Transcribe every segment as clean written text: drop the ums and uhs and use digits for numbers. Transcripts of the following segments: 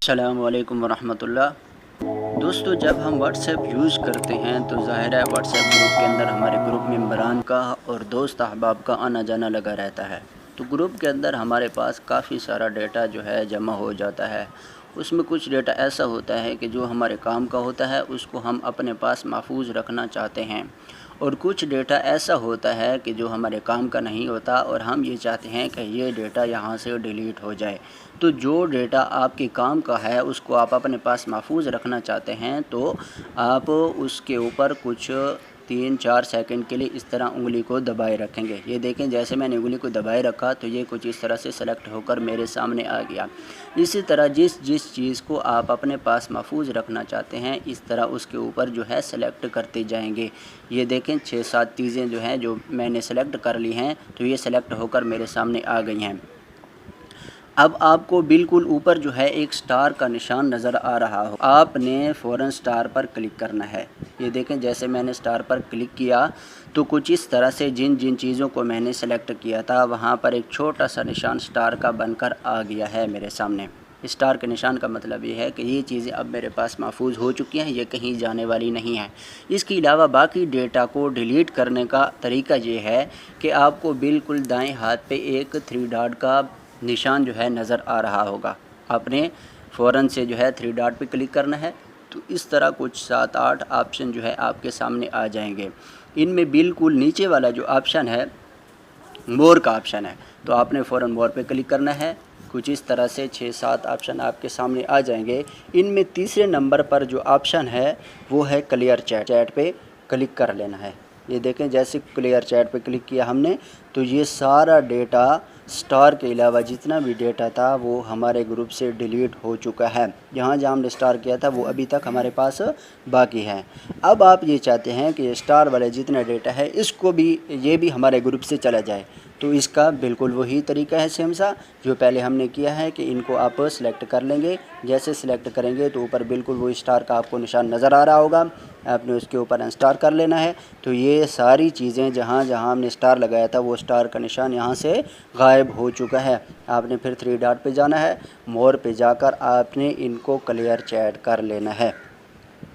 السلام علیکم ورحمۃ اللہ۔ دوستو، جب ہم واٹس ایپ یوز کرتے ہیں تو ظاہر ہے واٹس ایپ گروپ کے اندر ہمارے گروپ ممبران کا اور دوست احباب کا آنا جانا لگا رہتا ہے۔ تو گروپ کے اندر ہمارے پاس کافی سارا ڈیٹا جو ہے جمع ہو جاتا ہے۔ اس میں کچھ ڈیٹا ایسا ہوتا ہے کہ جو ہمارے کام کا ہوتا ہے اس کو ہم اپنے پاس محفوظ رکھنا چاہتے ہیں، اور کچھ ڈیٹا ایسا ہوتا ہے کہ جو ہمارے کام کا نہیں ہوتا اور ہم یہ چاہتے ہیں کہ یہ ڈیٹا یہاں سے ڈیلیٹ ہو جائے۔ تو جو ڈیٹا آپ کے کام کا ہے اس کو آپ اپنے پاس محفوظ رکھنا چاہتے ہیں تو آپ اس کے اوپر کچھ 3-4 سیکنڈ کے لیے اس طرح انگلی کو دبائے رکھیں گے۔ یہ دیکھیں، جیسے میں نے انگلی کو دبائے رکھا تو یہ کچھ اس طرح سے سلیکٹ ہو کر میرے سامنے آ گیا۔ اسی طرح جس چیز کو آپ اپنے پاس محفوظ رکھنا چاہتے ہیں اس طرح اس کے اوپر جو ہے سلیکٹ کرتے جائیں گے۔ یہ دیکھیں 6-7 چیزیں جو ہیں جو میں نے سلیکٹ کر لی ہیں تو یہ سلیکٹ ہو کر میرے سامنے آ گئی ہیں۔ اب آپ کو بالکل اوپر جو ہے ایک سٹار کا نشان نظر آ رہا ہو، آپ نے فوراً سٹار پر کلک کرنا ہے۔ یہ دیکھیں، جیسے میں نے سٹار پر کلک کیا تو کچھ اس طرح سے جن چیزوں کو میں نے سلیکٹ کیا تھا وہاں پر ایک چھوٹا سا نشان سٹار کا بن کر آ گیا ہے میرے سامنے۔ سٹار کے نشان کا مطلب یہ ہے کہ یہ چیزیں اب میرے پاس محفوظ ہو چکی ہیں، یہ کہیں جانے والی نہیں ہیں۔ اس کے علاوہ باقی ڈیٹا کو ڈیلیٹ کرنے کا طریقہ یہ ہے کہ آپ کو بالکل دائیں ہاتھ پہ ایک 3 ڈاٹ کا نشان جو ہے نظر آ رہا ہوگا۔ آپ نے فوراً سے جو ہے 3 ڈاٹ پہ کلک کرنا ہے تو اس طرح کچھ 7-8 آپشن جو ہے آپ کے سامنے آ جائیں گے۔ ان میں بالکل نیچے والا جو آپشن ہے مور کا آپشن ہے، تو آپ نے فوراً مور پہ کلک کرنا ہے۔ کچھ اس طرح سے 6-7 آپشن آپ کے سامنے آ جائیں گے۔ ان میں تیسرے نمبر پر جو آپشن ہے وہ ہے کلیئر چیٹ۔ چیٹ پہ کلک کر لینا ہے۔ یہ دیکھیں، جیسے کلیئر چیٹ پہ کلک کیا ہم نے تو یہ سارا ڈیٹا سٹار کے علاوہ جتنا بھی ڈیٹا تھا وہ ہمارے گروپ سے ڈیلیٹ ہو چکا ہے۔ جہاں ہم نے سٹار کیا تھا وہ ابھی تک ہمارے پاس باقی ہے۔ اب آپ یہ چاہتے ہیں کہ یہ سٹار والے جتنا ڈیٹا ہے اس کو بھی یہ بھی ہمارے گروپ سے چلا جائے، تو اس کا بالکل وہی طریقہ ہے سیم سا جو پہلے ہم نے کیا ہے کہ ان کو آپ سلیکٹ کر لیں گے۔ جیسے سلیکٹ کریں گے تو اوپر بالکل وہی سٹار کا آپ کو نشان نظر آ رہا ہوگا، آپ نے اس کے اوپر انسٹار کر لینا ہے۔ تو یہ ساری چیزیں جہاں ہم نے سٹار لگایا تھا وہ سٹار کا نشان یہاں سے غائب ہو چکا ہے۔ آپ نے پھر 3 ڈاٹ پہ جانا ہے، مور پہ جا کر آپ نے ان کو کلیئر چیٹ کر لینا ہے۔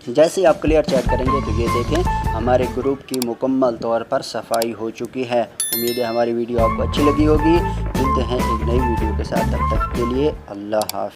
جیسے آپ کلیئر چیٹ کریں گے تو یہ دیکھیں ہمارے گروپ کی مکمل طور پر صفائی ہو چکی ہے۔ امید ہے ہماری ویڈیو آپ کو اچھی لگی ہوگی۔ ملتے ہیں ایک نئی ویڈیو کے ساتھ، تب تک کے لیے اللہ حافظ۔